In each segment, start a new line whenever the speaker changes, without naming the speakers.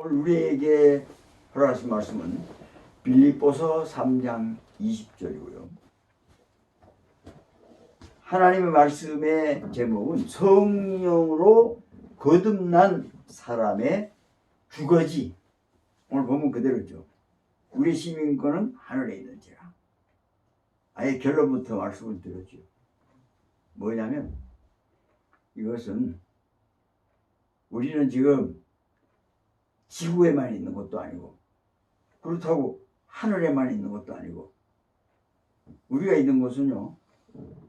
오늘 우리에게 허락하신 말씀은 빌립보서 3장 20절이고요. 하나님의 말씀의 제목은 성령으로 거듭난 사람의 주거지. 오늘 보면 그대로죠. 우리 시민권은 하늘에 있는지라. 아예 결론부터 말씀을 드렸죠. 뭐냐면 이것은 우리는 지금 지구에만 있는 것도 아니고 그렇다고 하늘에만 있는 것도 아니고 우리가 있는 곳은요,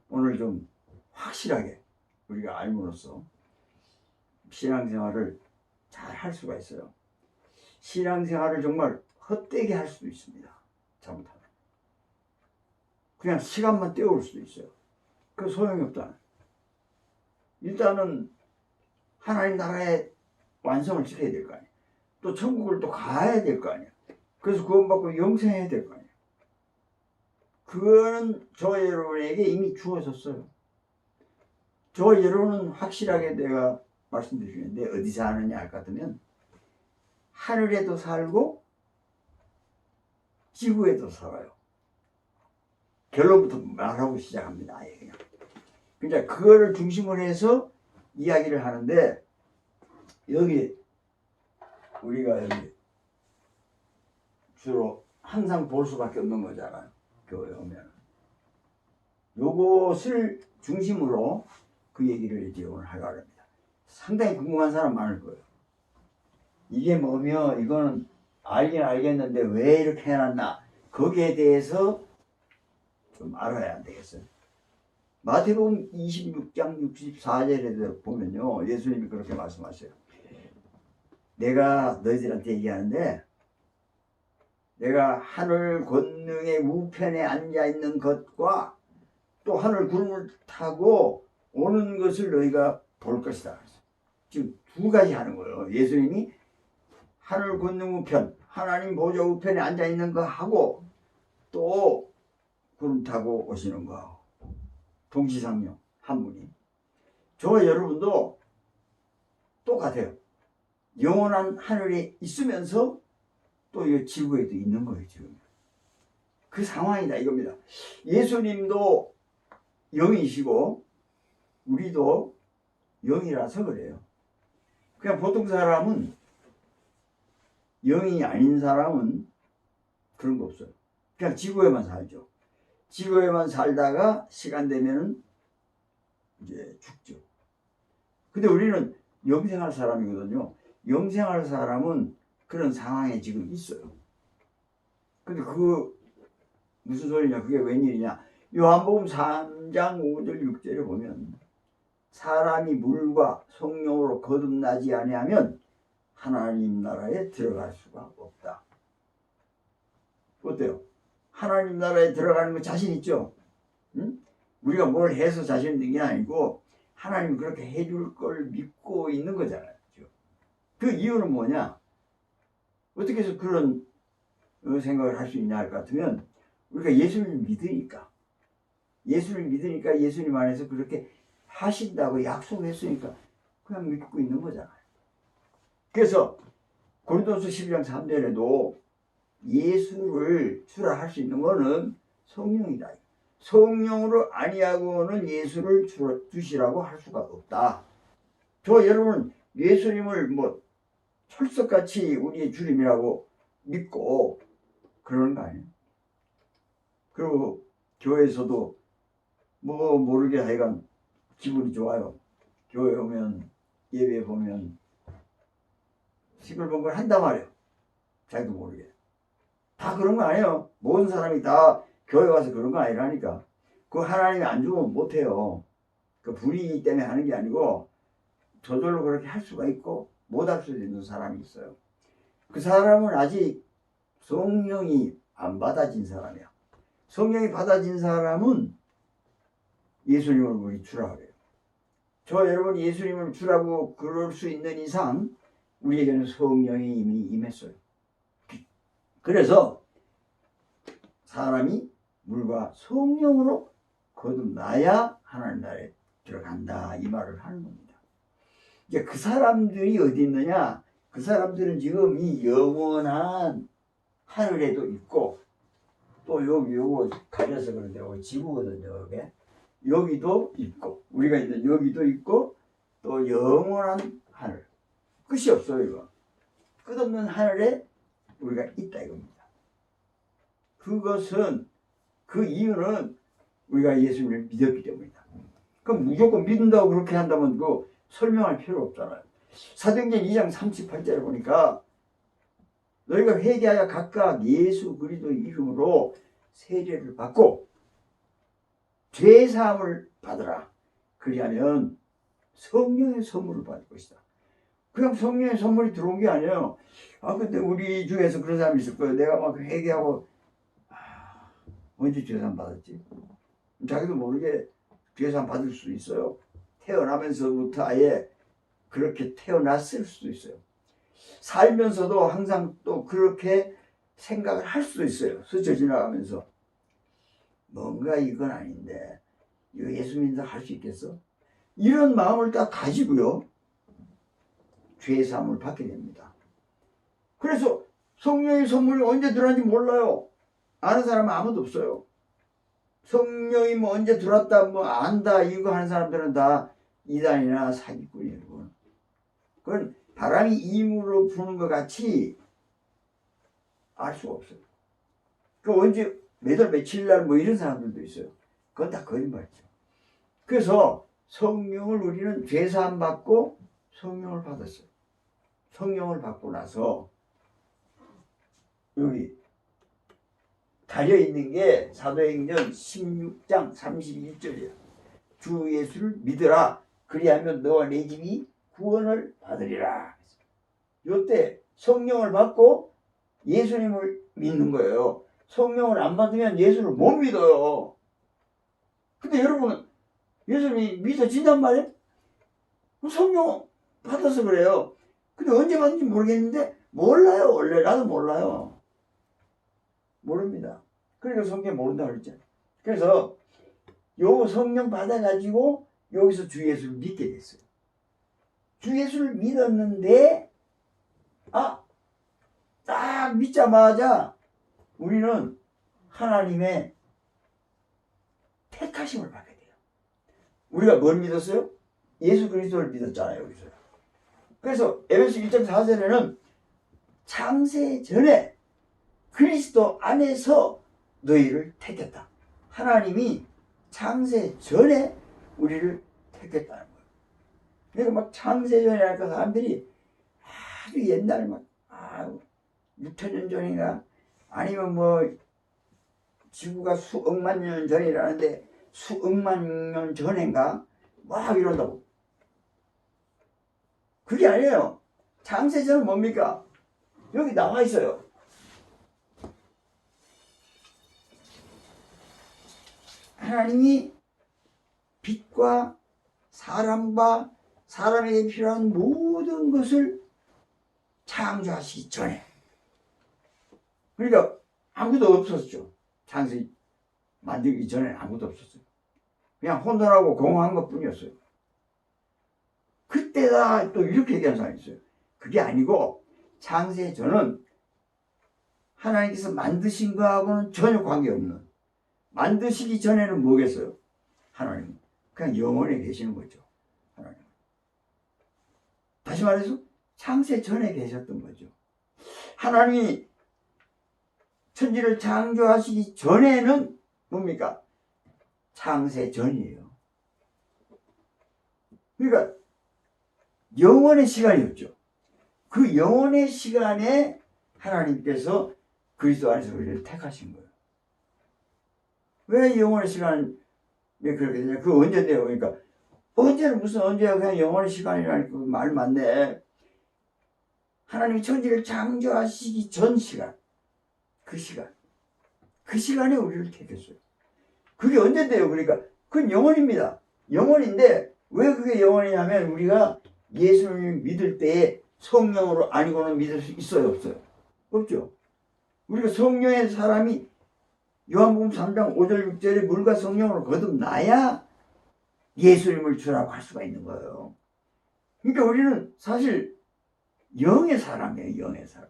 오늘 좀 확실하게 우리가 알므로써 신앙생활을 잘 할 수가 있어요. 신앙생활을 정말 헛되게 할 수도 있습니다. 잘못하면 그냥 시간만 때울 수도 있어요. 그 소용이 없잖아요. 일단은 하나님 나라의 완성을 지켜야 될 거 아니에요. 또 천국을 또 가야 될 거 아니에요. 그래서 구원받고 영생해야 될 거 아니에요. 그거는 저 여러분에게 이미 주어졌어요. 저 여러분은 확실하게 내가 말씀드리는데 어디 사느냐 할 것 같으면 하늘에도 살고 지구에도 살아요. 결론부터 말하고 시작합니다. 아예 그냥. 그러니까 그거를 중심으로 해서 이야기를 하는데 여기 우리가 여기 주로 항상 볼 수밖에 없는 거잖아요. 교회 오면 요것을 중심으로 그 얘기를 이제 오늘 하려고 합니다. 상당히 궁금한 사람 많을 거예요. 이게 뭐며 이거는 알긴 알겠는데 왜 이렇게 해놨나, 거기에 대해서 좀 알아야 안 되겠어요. 마태복음 26장 64절에 보면요, 예수님이 그렇게 말씀하셔요. 내가 너희들한테 얘기하는데 내가 하늘 권능의 우편에 앉아있는 것과 또 하늘 구름을 타고 오는 것을 너희가 볼 것이다. 지금 두 가지 하는 거예요. 예수님이 하늘 권능 우편, 하나님 보좌 우편에 앉아있는 거 하고 또 구름 타고 오시는 거 동시상용 한 분이. 저와 여러분도 똑같아요. 영원한 하늘에 있으면서 또 이 지구에도 있는 거예요. 지금 그 상황이다 이겁니다. 예수님도 영이시고 우리도 영이라서 그래요. 그냥 보통 사람은, 영이 아닌 사람은 그런 거 없어요. 그냥 지구에만 살죠. 지구에만 살다가 시간 되면은 이제 죽죠. 근데 우리는 영생할 사람이거든요. 영생할 사람은 그런 상황에 지금 있어요. 근데 그거 무슨 소리냐, 그게 웬일이냐. 요한복음 3장 5절 6절에 보면 사람이 물과 성령으로 거듭나지 아니하면 하나님 나라에 들어갈 수가 없다. 어때요? 하나님 나라에 들어가는 거 자신 있죠? 응? 우리가 뭘 해서 자신 있는 게 아니고 하나님이 그렇게 해줄 걸 믿고 있는 거잖아요. 그 이유는 뭐냐? 어떻게 해서 그런 생각을 할 수 있냐 할 것 같으면 우리가 예수님을 믿으니까, 예수님 안에서 그렇게 하신다고 약속했으니까 그냥 믿고 있는 거잖아요. 그래서 고린도서 12장 3절에도 예수를 주라 할 수 있는 거는 성령이다. 성령으로 아니하고는 예수를 주시라고 할 수가 없다. 저 여러분 예수님을 뭐 철석같이 우리의 주님이라고 믿고 그러는 거 아니에요? 그리고 교회에서도 뭐 모르게 하여간 기분이 좋아요. 교회 오면, 예배 보면 시끌벅글 한단 말이에요. 자기도 모르게. 다 그런 거 아니에요. 모든 사람이 다 교회 와서 그런 거 아니라니까. 그거 하나님이 안 주면 못해요. 그 불의 때문에 하는 게 아니고 저절로 그렇게 할 수가 있고 못할 수도 있는 사람이 있어요. 그 사람은 아직 성령이 안 받아진 사람이야. 성령이 받아진 사람은 예수님을 우리 주라 그래요. 저 여러분 예수님을 주라고 그럴 수 있는 이상 우리에게는 성령이 이미 임했어요. 그래서 사람이 물과 성령으로 거듭나야 하나님 나라에 들어간다 이 말을 하는 겁니다. 이제 그 사람들이 어디 있느냐? 그 사람들은 지금 이 영원한 하늘에도 있고, 또 요거 가려서 그런데 여기 지구거든요. 여기도 있고, 우리가 있는 여기도 있고, 또 영원한 하늘. 끝이 없어요, 이거. 끝없는 하늘에 우리가 있다 이겁니다. 그것은, 그 이유는 우리가 예수님을 믿었기 때문이다. 그럼 무조건 믿는다고 그렇게 한다면 그 설명할 필요 없잖아요. 사도행전 2장 38절에 보니까 너희가 회개하여 각각 예수 그리스도 이름으로 세례를 받고 죄 사함을 받으라. 그리하면 성령의 선물을 받을 것이다. 그냥 성령의 선물이 들어온 게 아니에요. 근데 우리 중에서 그런 사람이 있을 거예요. 내가 막 회개하고 언제 죄 사함 받았지? 자기도 모르게 죄 사함 받을 수 있어요. 태어나면서부터 아예 그렇게 태어났을 수도 있어요. 살면서도 항상 또 그렇게 생각을 할 수도 있어요. 스쳐 지나가면서. 뭔가 이건 아닌데 이거 예수 믿는다 할 수 있겠어? 이런 마음을 딱 가지고요. 죄 사함을 받게 됩니다. 그래서 성령의 선물이 언제 들어왔는지 몰라요. 아는 사람은 아무도 없어요. 성령이 뭐 언제 들어왔다 뭐 안다 이거 하는 사람들은 다 이단이나 사기꾼이에요. 그건 바람이 임으로 부는 것 같이 알 수가 없어요. 그 언제 몇 월 며칠 날 뭐 이런 사람들도 있어요. 그건 다 거짓말이죠. 그래서 성령을 우리는 죄사함 받고 성령을 받았어요. 성령을 받고 나서 여기 달려있는 게 사도행전 16장 31절이에요. 주 예수를 믿으라. 그리하면 너와 내 집이 구원을 받으리라. 요때 성령을 받고 예수님을 믿는 거예요. 성령을 안 받으면 예수를 못 믿어요. 근데 여러분 예수님 믿어진단 말이에요? 성령 받아서 그래요. 근데 언제 받는지 모르겠는데 몰라요. 원래 나도 몰라요. 모릅니다. 그러니까 성경 모른다고 그랬잖아요. 그래서 요 성령 받아가지고 여기서 주 예수를 믿게 됐어요. 주 예수를 믿었는데 딱 믿자마자 우리는 하나님의 택하심을 받게 돼요. 우리가 뭘 믿었어요? 예수 그리스도를 믿었잖아요. 여기서. 그래서 에베소 1장 4절에는 창세 전에 그리스도 안에서 너희를 택했다. 하나님이 창세 전에 우리를 택했다는 거예요. 그러니까 막 창세 전에 할까 사람들이 아주 옛날에 막 6천년 전인가 아니면 뭐 지구가 수억만 년 전이라는데 수억만 년 전인가 막 이런다고. 그게 아니에요. 창세 전은 뭡니까? 여기 나와 있어요. 하나님이 빛과 사람과 사람에게 필요한 모든 것을 창조하시기 전에. 그러니까 아무도 없었죠. 창세 만들기 전에 아무도 없었어요. 그냥 혼돈하고 공허한 것 뿐이었어요. 그때다 또 이렇게 얘기하는 사람이 있어요. 그게 아니고 창세 전은 하나님께서 만드신 거하고는 전혀 관계없는, 만드시기 전에는 뭐겠어요? 하나님 그냥 영원에 계시는 거죠. 하나님. 다시 말해서 창세 전에 계셨던 거죠. 하나님이 천지를 창조하시기 전에는 뭡니까? 창세 전이에요. 그러니까 영원의 시간이었죠. 그 영원의 시간에 하나님께서 그리스도 안에서 우리를 택하신 거예요. 왜 영원의 시간에 그렇게 되냐? 그 언제인데요? 그러니까 언제는 무슨 언제야? 그냥 영원의 시간이라니까 말 맞네. 하나님이 천지를 창조하시기 전 시간, 그 시간에 우리를 택했어요. 그게 언제인데요? 그러니까 그건 영원입니다. 영원인데 왜 그게 영원이냐면 우리가 예수를 믿을 때에 성령으로 아니고는 믿을 수 있어요? 없어요? 없죠. 우리가 성령의 사람이 요한복음 3장 5절 6절에 물과 성령으로 거듭나야 예수님을 주라고 할 수가 있는 거예요. 그러니까 우리는 사실 영의 사람이에요. 영의 사람.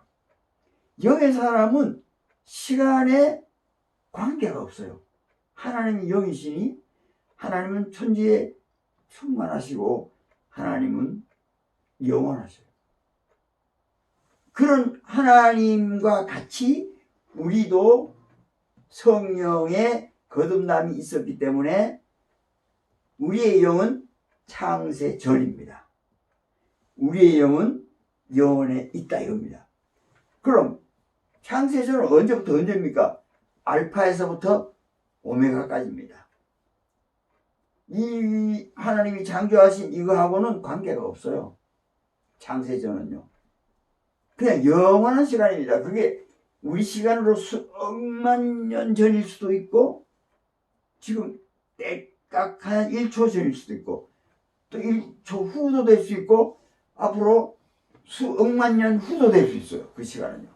영의 사람은 시간에 관계가 없어요. 하나님이 영이시니 하나님은 천지에 충만하시고 하나님은 영원하셔요. 그런 하나님과 같이 우리도 성령의 거듭남이 있었기 때문에 우리의 영은 창세 전입니다. 우리의 영은 영원에 있다 이겁니다. 그럼 창세 전은 언제부터 언제입니까? 알파에서부터 오메가까지입니다. 이 하나님이 창조하신 이거하고는 관계가 없어요. 창세 전은요. 그냥 영원한 시간입니다. 그게 우리 시간으로 수억만 년 전일 수도 있고 지금 때깍한 1초 전일 수도 있고 또 1초 후도 될 수 있고 앞으로 수억만 년 후도 될 수 있어요. 그 시간은요.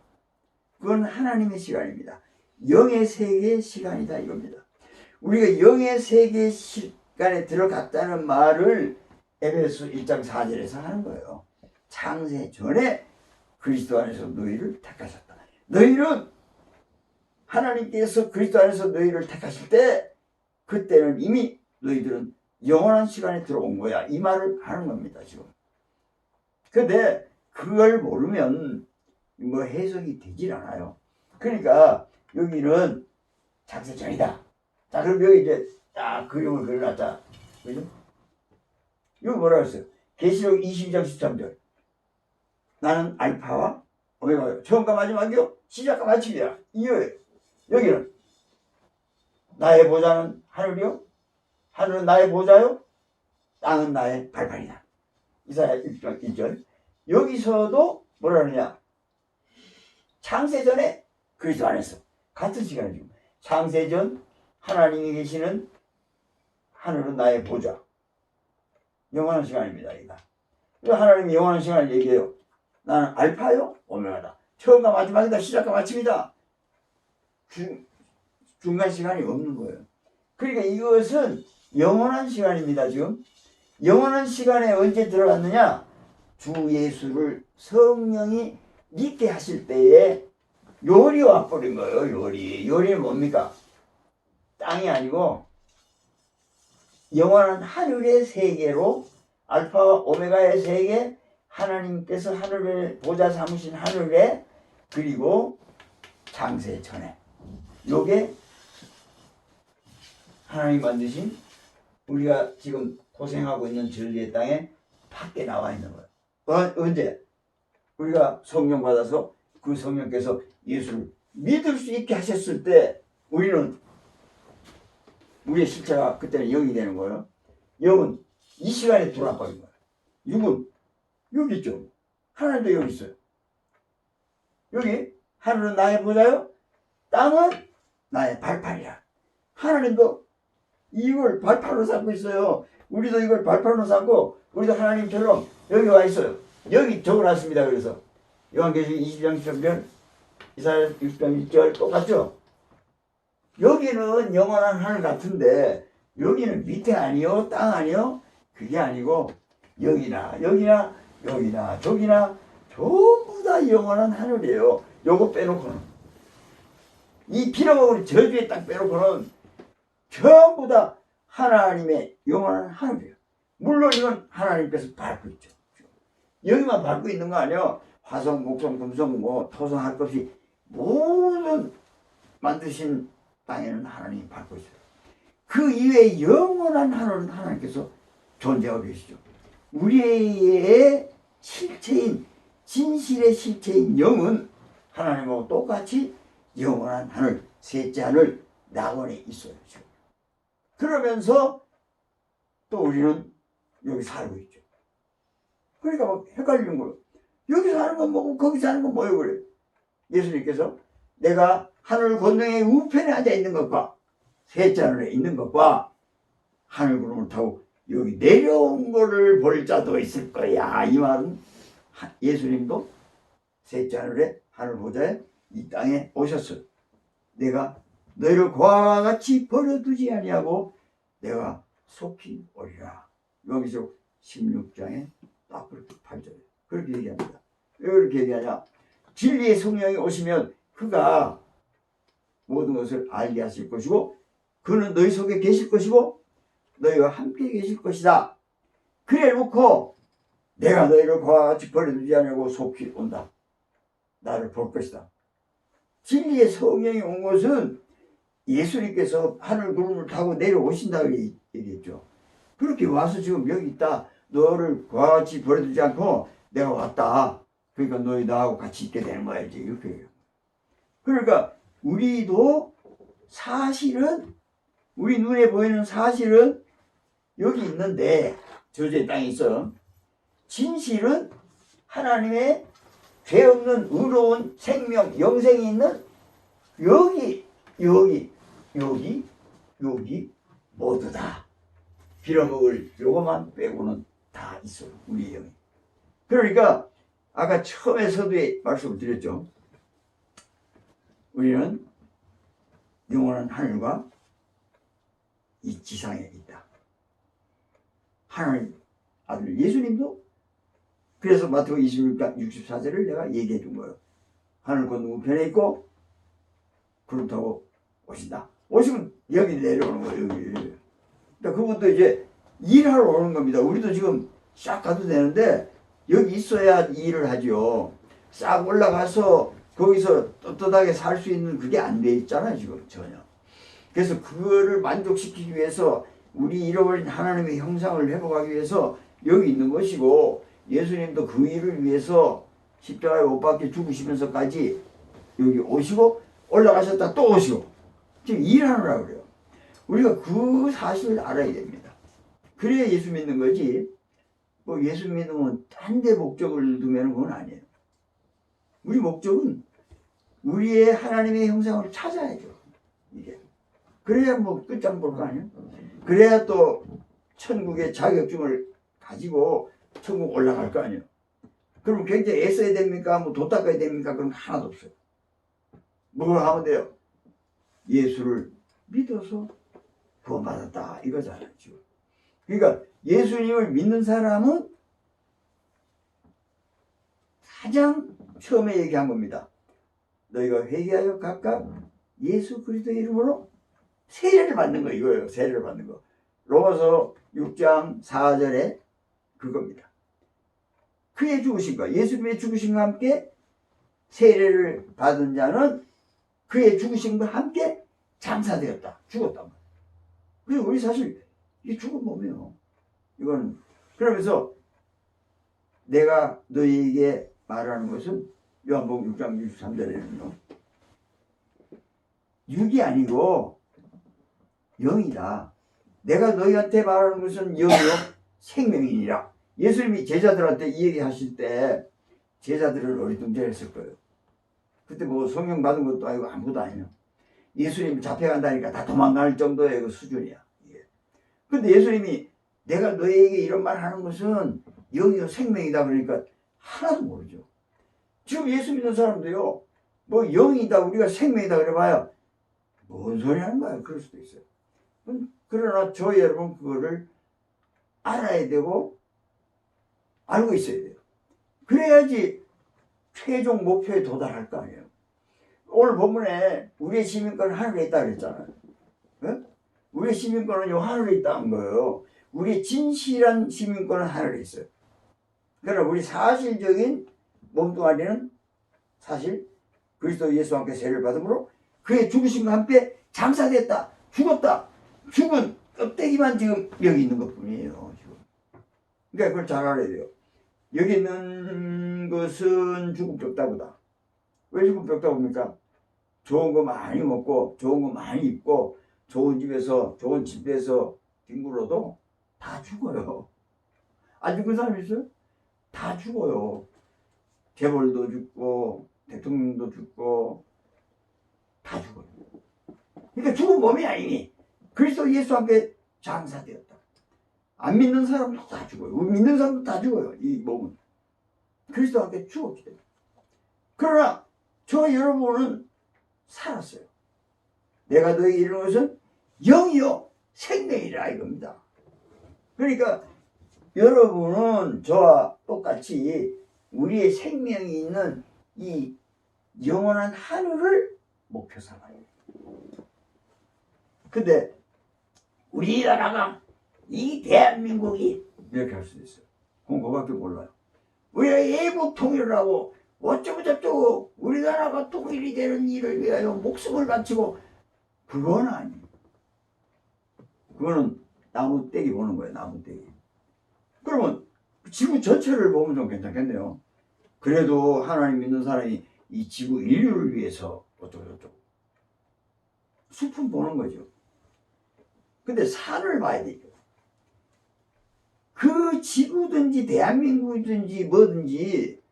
그건 하나님의 시간입니다. 영의 세계의 시간이다 이겁니다. 우리가 영의 세계의 시간에 들어갔다는 말을 에베소 1장 4절에서 하는 거예요. 창세 전에 그리스도 안에서 너희를 택하셨다. 너희는 하나님께서 그리스도 안에서 너희를 택하실 때 그때는 이미 너희들은 영원한 시간에 들어온 거야. 이 말을 하는 겁니다. 지금. 근데 그걸 모르면 뭐 해석이 되질 않아요. 그러니까 여기는 창세 전이다. 자, 그럼 여기 이제 딱 그림을 그려놨다. 그죠? 이거 뭐라 그랬어요? 계시록 22장 13절. 나는 알파와 오메가요. 처음과 마지막이요. 시작과 마침이야. 이거예요. 여기는 나의 보좌는 하늘이요. 하늘은 나의 보좌요. 땅은 나의 발판이다. 이사야 1절. 여기서도 뭐라 그러냐. 창세전에 그리스도 안에서 같은 시간에 지금 창세전 하나님이 계시는 하늘은 나의 보좌. 영원한 시간입니다. 이거 하나님이 영원한 시간을 얘기해요. 나는 알파요 오메가다. 처음과 마지막이다. 시작과 마침이다. 중간 시간이 없는 거예요. 그러니까 이것은 영원한 시간입니다. 지금 영원한 시간에 언제 들어갔느냐. 주 예수를 성령이 믿게 하실 때에 요리 와버린 거예요. 요리는 뭡니까? 땅이 아니고 영원한 하늘의 세계로 알파와 오메가의 세계, 하나님께서 하늘을 보좌 삼으신 하늘에, 그리고 창세 전에 요게 하나님 만드신 우리가 지금 고생하고 있는 진리의 땅에 밖에 나와 있는 거예요. 언제? 우리가 성령 받아서 그 성령께서 예수를 믿을 수 있게 하셨을 때 우리는 우리의 실체가 그때는 영이 되는 거예요. 영은 이 시간에 돌아버린 거예요. 육은 여기 있죠. 하나님도 여기 있어요. 여기 하늘은 나의 보좌요. 땅은 나의 발판이야. 하나님도 이걸 발판으로 삼고 있어요. 우리도 이걸 발판으로 삼고 우리도 하나님처럼 여기 와 있어요. 여기 적어놨습니다. 그래서 요한계시록 20장 13절 이사야 60장 1절 똑같죠? 여기는 영원한 하늘 같은데 여기는 밑에 아니요 땅 아니요 그게 아니고 여기나 저기나 전부 다 영원한 하늘이에요. 요거 빼놓고는 이 빌어먹은 저주의 땅 빼놓고는 전부 다 하나님의 영원한 하늘이에요. 물론 이건 하나님께서 밟고 있죠. 여기만 밟고 있는 거 아니에요. 화성, 목성, 금성, 토성 할 것 없이 모든 만드신 땅에는 하나님이 밟고 있어요. 그 이외에 영원한 하늘은 하나님께서 존재하고 계시죠. 우리의 실체인 진실의 실체인 영은 하나님하고 똑같이 영원한 하늘, 셋째 하늘 낙원에 있어요. 지금. 그러면서 또 우리는 여기 살고 있죠. 그러니까 막 헷갈리는 거예요. 여기 사는 건 뭐고 거기 사는 건 뭐예요 그래. 예수님께서 내가 하늘 권능의 우편에 앉아 있는 것과 셋째 하늘에 있는 것과 하늘 구름을 타고 여기 내려온 거를 볼 자도 있을 거야. 이 말은 예수님도 셋째 하늘에 하늘 보좌에 이 땅에 오셨어요. 내가 너희를 고아와 같이 버려두지 아니하고 내가 속히 오리라. 여기서 16장에 딱 그렇게 8절에 그렇게 얘기합니다. 왜 그렇게 얘기하냐? 진리의 성령이 오시면 그가 모든 것을 알게 하실 것이고 그는 너희 속에 계실 것이고 너희와 함께 계실 것이다. 그래 놓고 내가 너희를 그와 같이 버려두지 않으려고 속히 온다. 나를 볼 것이다. 진리의 성령이 온 것은 예수님께서 하늘 구름을 타고 내려오신다고 얘기했죠. 그렇게 와서 지금 여기 있다. 너를 그와 같이 버려두지 않고 내가 왔다. 그러니까 너희 나하고 같이 있게 되는 거야. 이제 이렇게 얘기해요. 그러니까 우리도 사실은 우리 눈에 보이는 사실은 여기 있는데 저주의 땅에 있어. 진실은 하나님의 죄 없는 의로운 생명 영생이 있는 여기 모두다. 빌어먹을 요것만 빼고는 다 있어요. 우리 영이. 그러니까 아까 처음에 서두에 말씀을 드렸죠. 우리는 영원한 하늘과 이 지상에 있다. 하나님 아들 예수님도 그래서 마태복음 26장 64절을 내가 얘기해 준 거예요. 하늘 건너편에 있고 구름 타고 오신다. 오시면 여기 내려오는 거예요. 여기. 그러니까 그것도 이제 일하러 오는 겁니다. 우리도 지금 싹 가도 되는데 여기 있어야 일을 하죠. 싹 올라가서 거기서 떳떳하게 살 수 있는 그게 안 돼 있잖아요. 지금 전혀. 그래서 그거를 만족시키기 위해서 우리 잃어버린 하나님의 형상을 회복하기 위해서 여기 있는 것이고 예수님도 그 일을 위해서 십자가에 못 박혀 죽으시면서까지 여기 오시고 올라가셨다 또 오시고 지금 일하느라고 그래요. 우리가 그 사실을 알아야 됩니다. 그래야 예수 믿는 거지 뭐 예수 믿으면 딴 데 목적을 두면 그건 아니에요. 우리 목적은 우리의 하나님의 형상을 찾아야죠. 이게. 그래야 뭐 끝장 볼 거 아니에요. 그래야 또 천국의 자격증을 가지고 천국 올라갈 거 아니에요. 그럼 굉장히 애써야 됩니까? 뭐 돈 닦아야 됩니까? 그런 거 하나도 없어요. 뭘 하면 돼요? 예수를 믿어서 구원받았다 이거잖아요. 지금. 그러니까 예수님을 믿는 사람은 가장 처음에 얘기한 겁니다. 너희가 회개하여 각각 예수 그리스도의 이름으로 세례를 받는 거 이거예요. 세례를 받는 거. 로마서 6장 4절에 그겁니다. 그의 죽으심과 예수님의 죽으심과 함께 세례를 받은 자는 그의 죽으심과 함께 장사되었다. 죽었단 말이에요. 그래서 우리 사실 이게 죽은 몸이에요. 이거는 그러면서 내가 너희에게 말하는 것은 요한복음 6장 63절에는요. 육이 아니고 영이다. 내가 너희한테 말하는 것은 영이요 생명이니라. 예수님이 제자들한테 이 얘기 하실 때 제자들을 어리둥절했을 거예요. 그때 뭐 성령 받은 것도 아니고 아무것도 아니에요. 예수님 잡혀간다니까 다 도망갈 정도의 그 수준이야. 근데 예수님이 내가 너희에게 이런 말 하는 것은 영이요 생명이다 그러니까 하나도 모르죠. 지금 예수 믿는 사람도요. 뭐 영이다 우리가 생명이다 그래봐야 뭔 소리 하는 거야. 그럴 수도 있어요. 그러나 저 여러분 그거를 알아야 되고 알고 있어야 돼요. 그래야지 최종 목표에 도달할 거 아니에요. 오늘 본문에 우리의 시민권은 하늘에 있다 그랬잖아요. 네? 우리의 시민권은 요 하늘에 있다는 거예요. 우리의 진실한 시민권은 하늘에 있어요. 그러나 우리 사실적인 몸뚱아리는 사실 그리스도 예수와 함께 세례를 받음으로 그의 죽으심과 함께 장사됐다. 죽었다. 죽은 껍데기만 지금 여기 있는 것 뿐이에요. 지금. 그러니까 그걸 잘 알아야 돼요. 여기 있는 것은 죽은 뼈다구다. 왜 죽은 뼈다구입니까? 좋은 거 많이 먹고 좋은 거 많이 입고 좋은 집에서 좋은 집에서 뒹굴어도 다 죽어요. 안 죽은 사람 있어요? 다 죽어요. 재벌도 죽고 대통령도 죽고 다 죽어요. 그러니까 죽은 몸이 아니니 그리스도 예수와 함께 장사되었다. 안 믿는 사람도 다 죽어요. 믿는 사람도 다 죽어요. 이 몸은. 그리스도와 함께 죽었기 때문에. 그러나 저 여러분은 살았어요. 내가 너에게 이르는 것은 영이요 생명이라 이겁니다. 그러니까 여러분은 저와 똑같이 우리의 생명이 있는 이 영원한 하늘을 목표 삼아요. 근데 우리나라가 이 대한민국이 이렇게 할 수도 있어요. 그거밖에 몰라요. 우리가 예국 통일을 하고 어쩌고 저쩌고 우리나라가 통일이 되는 일을 위하여 목숨을 바치고, 그건 아니에요. 그거는 나무 떼기 보는 거예요. 나무 떼기. 그러면 지구 전체를 보면 좀 괜찮겠네요. 그래도 하나님 믿는 사람이 이 지구 인류를 위해서 어쩌고 저쩌고 숲은 보는 거죠. 근데 산을 봐야 되죠. 그 지구든지 대한민국이든지 뭐든지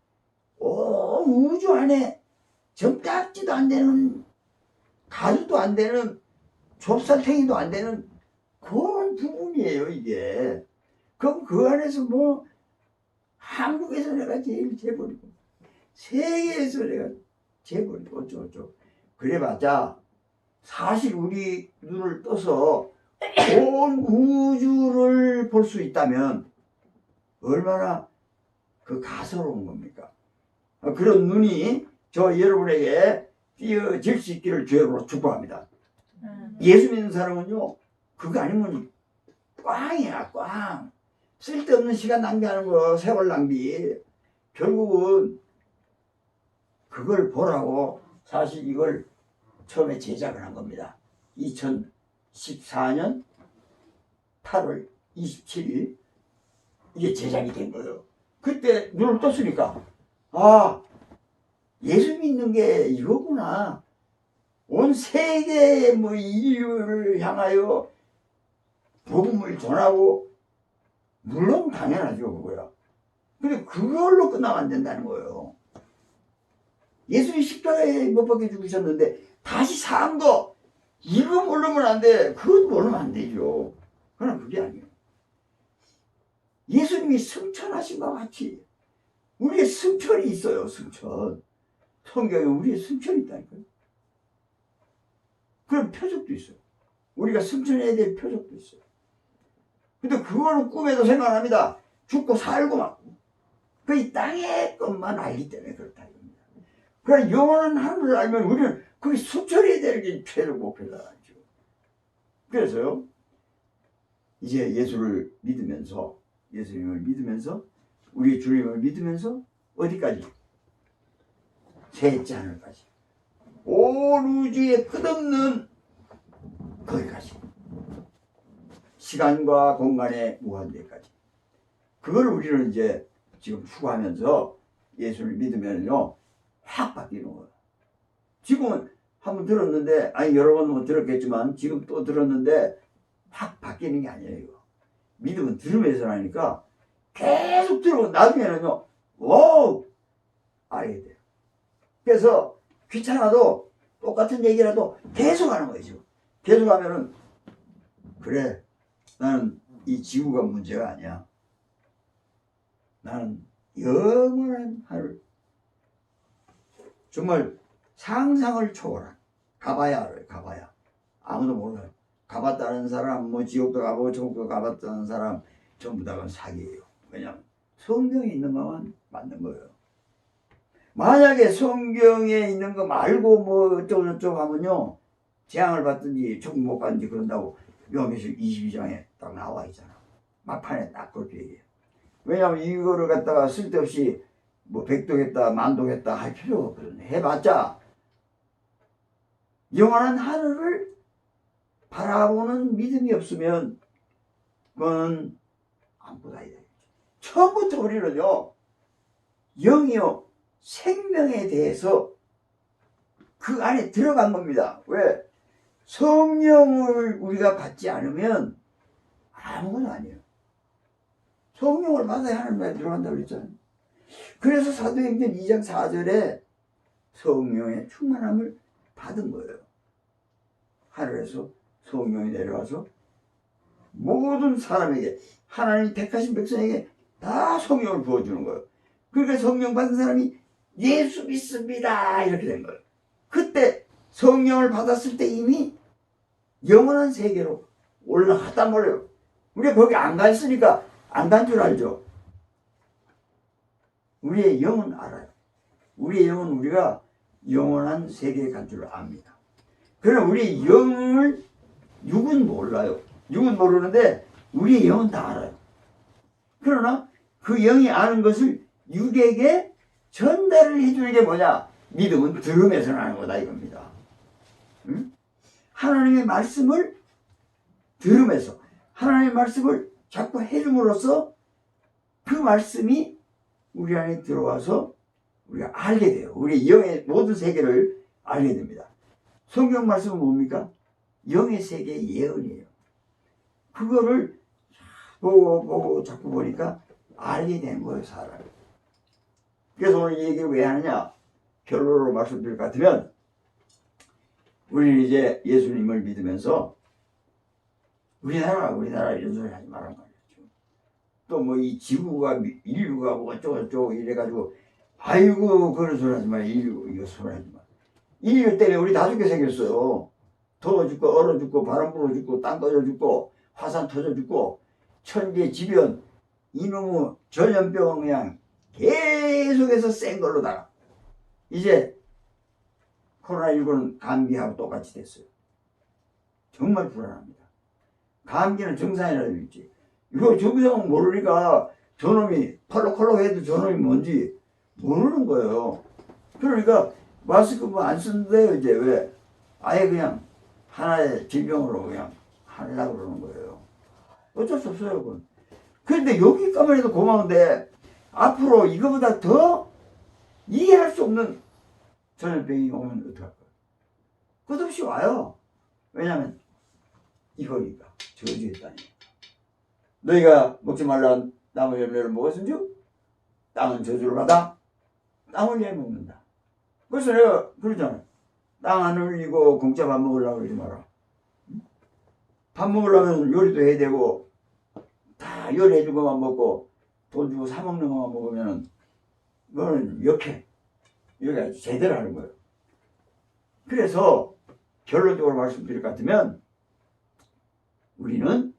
우주 안에 점딱지도 안 되는, 가루도 안 되는, 좁쌀탱이도 안 되는 그런 부분이에요 이게. 그럼 그 안에서 뭐 한국에서 내가 제일 재벌이고 세계에서 내가 재벌이고 어쩌고 그래봤자 사실 우리 눈을 떠서 온 우주를 볼 수 있다면 얼마나 그 가소로운 겁니까? 그런 눈이 저 여러분에게 띄어질 수 있기를 주여로 축복합니다. 예수 믿는 사람은요, 그거 아니면 꽝이야, 꽝. 쓸데없는 시간 낭비하는 거, 세월 낭비. 결국은 그걸 보라고 사실 이걸 처음에 제작을 한 겁니다. 2014년 8월 27일 이게 제작이 된 거예요. 그때 눈을 떴으니까 예수 믿는 게 이거구나. 온 세계 뭐 인류를 향하여 복음을 전하고, 물론 당연하죠 그거야. 근데 그걸로 끝나면 안 된다는 거예요. 예수님이 십자가에 못 박혀 죽으셨는데 다시 산 거, 이거 모르면 안 돼. 그것 모르면 안 되죠. 그러나 그게 아니에요. 예수님이 승천하신 것 같이 우리의 승천이 있어요. 승천. 성경에 우리의 승천이 있다니까요. 그럼 표적도 있어요. 우리가 승천해야 될 표적도 있어요. 근데 그거는 꿈에도 생각합니다. 죽고 살고 막. 그 이 땅의 것만 알기 때문에 그렇다 이겁니다. 그러나 영원한 하늘을 알면 우리는 그게 승천해야 되는 게 최종 목표다죠. 그래서요, 이제 예수를 믿으면서, 예수님을 믿으면서, 우리 주님을 믿으면서 어디까지? 셋째 하늘까지. 온 우주의 끝없는 거기까지. 시간과 공간의 무한대까지. 그걸 우리는 이제 지금 추구하면서 예수를 믿으면요, 확 바뀌는 거예요. 지금은 한번 들었는데, 여러 번 못 들었겠지만, 지금 또 들었는데, 확 바뀌는 게 아니에요, 이거. 믿음은 들으면서 하니까, 계속 들으면 나중에는요, 알게 돼요. 그래서 귀찮아도 똑같은 얘기라도 계속 하는 거예요, 지금. 계속 하면은, 그래, 나는 이 지구가 문제가 아니야. 나는 영원한 하늘, 정말 상상을 초월한, 가봐야 알아요. 가봐야. 아무도 몰라요. 가봤다는 사람, 뭐 지옥도 가보고 천국도 가봤다는 사람 전부 다가 사기예요. 왜냐하면 성경에 있는 것만 맞는 거예요. 만약에 성경에 있는 거 말고 뭐 어쩌고 저쩌고 하면요, 재앙을 받든지 천국 못 받든지 그런다고 요한계시록 22장에 딱 나와 있잖아. 막판에 딱 그렇게 얘기해요. 왜냐하면 이거를 갖다가 쓸데없이 뭐 백도겠다 만도겠다 할 필요가 없거든요. 해봤자 영원한 하늘을 바라보는 믿음이 없으면 그건 아무것도 아니다. 처음부터 우리는요, 영이요, 생명에 대해서 그 안에 들어간 겁니다. 왜? 성령을 우리가 받지 않으면 아무것도 아니에요. 성령을 받아야 하나님에 들어간다고 그랬잖아요. 그래서 사도행전 2장 4절에 성령의 충만함을 받은 거예요. 하늘에서 성령이 내려와서 모든 사람에게, 하나님 택하신 백성에게 다 성령을 부어주는 거예요. 그러니까 성령 받은 사람이 예수 믿습니다 이렇게 된 거예요. 그때 성령을 받았을 때 이미 영원한 세계로 올라갔단 말이에요. 우리가 거기 안 갔으니까 안 간 줄 알죠. 우리의 영은 알아요. 우리의 영은 우리가 영원한 세계에 간 줄 압니다. 그러나 우리의 영을 육은 몰라요. 육은 모르는데 우리의 영은 다 알아요. 그러나 그 영이 아는 것을 육에게 전달을 해주는 게 뭐냐? 믿음은 들음에서 나는 거다 이겁니다. 응? 하나님의 말씀을 들음에서 하나님의 말씀을 자꾸 해줌으로써 그 말씀이 우리 안에 들어와서 우리가 알게 돼요. 우리 영의 모든 세계를 알게 됩니다. 성경 말씀은 뭡니까? 영의 세계의 예언이에요. 그거를 보고 자꾸 보니까 알게 되는 거예요, 사람이. 그래서 오늘 이 얘기를 왜 하느냐? 결론으로 말씀드릴 것 같으면 우리는 이제 예수님을 믿으면서 우리나라 이런 소리 하지 말란 말이죠. 또 뭐 이 지구가 인류가 뭐 어쩌고 이래가지고 아이고 그런 소리 하지 마. 인류 이거 소리 하지 마. 인류 때문에 우리 다 죽게 생겼어요. 더워 죽고 얼어 죽고 바람 불어 죽고 땅 꺼져 죽고 화산 터져 죽고 천재지변 이놈의 전염병 그냥 계속해서 센 걸로다가 이제 코로나19는 감기하고 똑같이 됐어요. 정말 불안합니다. 감기는 정상이라도 있지. 이거 정상은 모르니까 저놈이 컬럭컬럭 해도 저놈이 뭔지 모르는 거예요. 그러니까 마스크 뭐 안 쓰는데 이제 왜 아예 그냥 하나의 질병으로 그냥 하려고 그러는 거예요. 어쩔 수 없어요, 그건. 그런데 여기까지만 해도 고마운데 앞으로 이거보다 더 이해할 수 없는 전염병이 오면 어떡할 거예요? 끝없이 와요. 왜냐하면 이거니까 저주했다니. 너희가 먹지 말라는 나무 열매를 먹었은즉 땅은 저주를 받아 땅을 위해 먹는다. 그래서 내가 그러잖아요. 땅 안 흘리고 공짜 밥 먹으려고 그러지 마라. 밥 먹으려면 요리도 해야 되고 다 요리해준 것만 먹고 돈 주고 사 먹는 것만 먹으면 그거는 역해. 여기가 아주 제대로 하는 거예요. 그래서 결론적으로 말씀드릴 것 같으면 우리는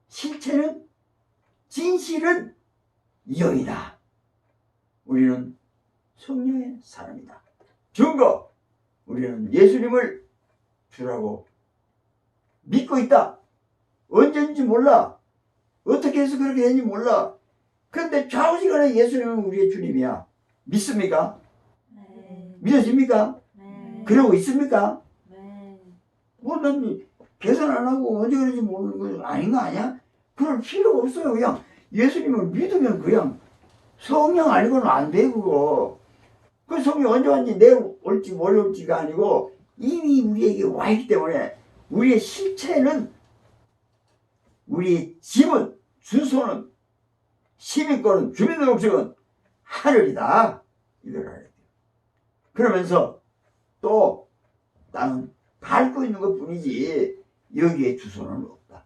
실체는 진실은 영이다. 우리는 성령의 사람이다. 증거 우리는 예수님을 주라고 믿고 있다. 언제인지 몰라. 어떻게 해서 그렇게 되는지 몰라. 그런데 좌우지간에 예수님은 우리의 주님이야. 믿습니까?
네.
믿어집니까?
네.
그러고 있습니까?
네.
뭐 난 계산 안 하고 언제 그런지 모르는 거 아닌 거 아니야? 그럴 필요가 없어요. 그냥 예수님을 믿으면 그냥 성령 아니고는 안 돼, 그거. 그 성령 언제 왔는지 내일 올지 모레 올지가 아니고 이미 우리에게 와 있기 때문에 우리의 실체는 우리의 집은 주소는 시민권은 주민등록증은 하늘이다. 이걸 알아야 돼요. 그러면서 또 땅은 밟고 있는 것 뿐이지 여기에 주소는 없다.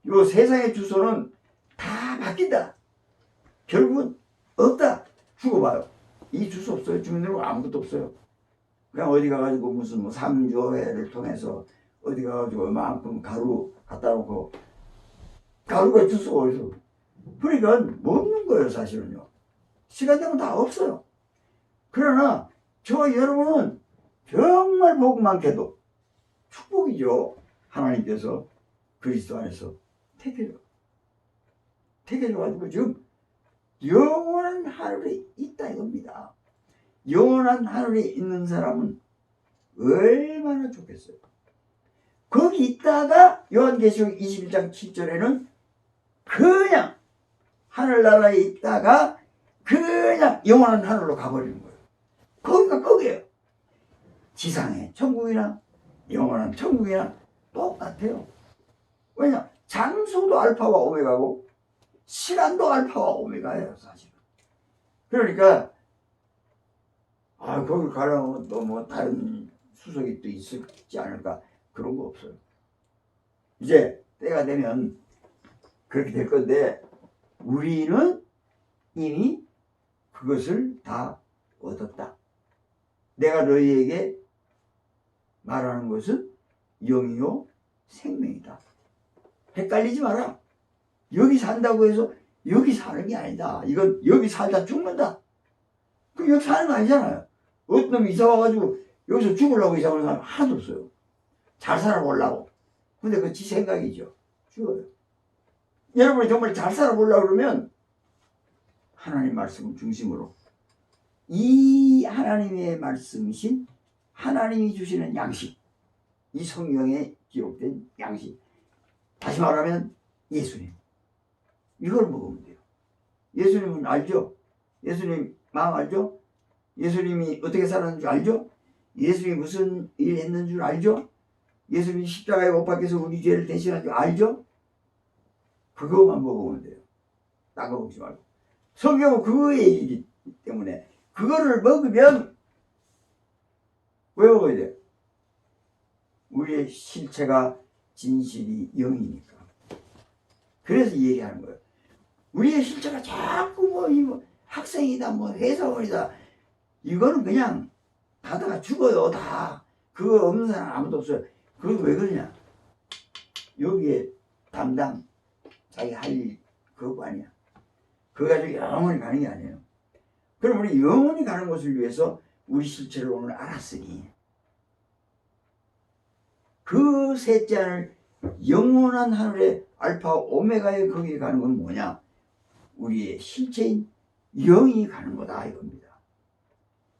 이 세상의 주소는 다 바뀐다. 결국은 없다. 죽어봐요. 이 주소 없어요. 주민등록 아무것도 없어요. 그냥 어디 가가지고 무슨 뭐 삼조회를 통해서 어디 가가지고 얼마만큼 가루 갖다 놓고 가루가 주소가 어디서 그러니까 뭐 없는 거예요. 사실은요. 시간 되면 다 없어요. 그러나 저 여러분은 정말 복 많게도 축복이죠. 하나님께서 그리스도 안에서 택해줘가지고 지금 영원한 하늘에 있다 이겁니다. 영원한 하늘에 있는 사람은 얼마나 좋겠어요. 거기 있다가 요한계시록 21장 7절에는 그냥 하늘나라에 있다가 그냥 영원한 하늘로 가버리는 거예요. 거기가 거기에요. 지상의 천국이나 영원한 천국이나 똑같아요. 왜냐? 장소도 알파와 오메가고 시간도 알파와 오메가예요, 사실은. 그러니까 거기 가려면 또 뭐 다른 수석이 또 있지 않을까? 그런 거 없어요. 이제 때가 되면 그렇게 될 건데 우리는 이미 그것을 다 얻었다. 내가 너희에게 말하는 것은 영이요 생명이다. 헷갈리지 마라. 여기 산다고 해서 여기 사는 게 아니다. 이건 여기 살다 죽는다. 그럼 여기 사는 거 아니잖아요. 어떤 놈이 이사 와가지고 여기서 죽으려고 이사 오는 사람 하나도 없어요. 잘 살아보려고. 근데 그 지 생각이죠. 죽어요. 여러분이 정말 잘 살아보려고 그러면 하나님 말씀을 중심으로 이 하나님의 말씀이신 하나님이 주시는 양식, 이 성경에 기록된 양식, 다시 말하면 예수님, 이걸 먹으면 돼요. 예수님은 알죠? 예수님 마음 알죠? 예수님이 어떻게 살았는 줄 알죠? 예수님이 무슨 일 했는 줄 알죠? 예수님이 십자가에 못 박혀서 우리 죄를 대신한 줄 알죠? 그거만 먹으면 돼요. 딴 거 먹지 말고. 성경은 그거의 일이기 때문에 그거를 먹으면 왜 먹어야 돼요? 우리의 실체가 진실이 영이니까. 그래서 얘기하는 거예요. 우리의 실체가 자꾸 뭐 학생이다 뭐 회사원이다 이거는 그냥 가다가 죽어요. 다 그거 없는 사람 아무도 없어요. 그건 왜 그러냐? 여기에 담당 자기 할 일 그거 아니야. 그거 가지고 영원히 가는 게 아니에요. 그럼 우리 영원히 가는 것을 위해서 우리 실체를 오늘 알았으니 그 셋째 하늘 영원한 하늘의 알파 오메가에 거기에 가는 건 뭐냐? 우리의 실체인 영이 가는 거다 이겁니다.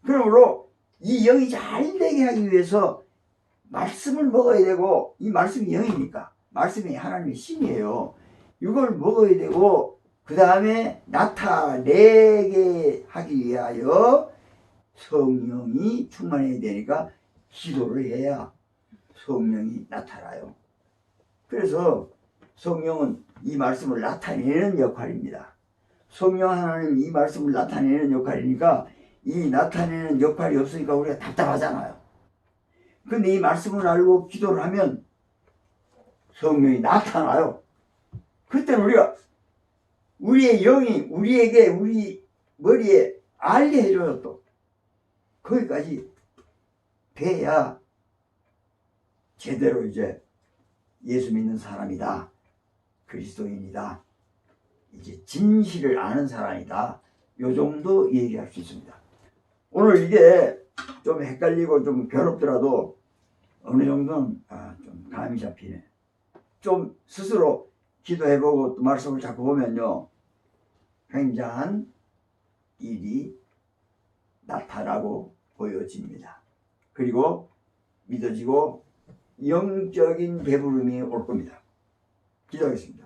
그러므로 이 영이 잘 되게 하기 위해서 말씀을 먹어야 되고, 이 말씀이 영이니까 말씀이 하나님의 신이에요. 이걸 먹어야 되고 그 다음에 나타내게 하기 위하여 성령이 충만해야 되니까 기도를 해야 성령이 나타나요. 그래서 성령은 이 말씀을 나타내는 역할입니다. 성령 하나님 이 말씀을 나타내는 역할이니까 이 나타내는 역할이 없으니까 우리가 답답하잖아요. 근데 이 말씀을 알고 기도를 하면 성령이 나타나요. 그때는 우리가 우리의 영이 우리에게 우리 머리에 알게 해줘요. 또 거기까지 돼야 제대로 이제 예수 믿는 사람이다, 그리스도인이다, 이제 진실을 아는 사람이다, 요 정도 얘기할 수 있습니다. 오늘 이게 좀 헷갈리고 좀 괴롭더라도 어느 정도는 좀 감이 잡히네. 좀 스스로 기도해보고 또 말씀을 자꾸 보면요, 굉장한 일이 나타나고 보여집니다. 그리고 믿어지고 영적인 배부름이 올 겁니다. 기도하겠습니다.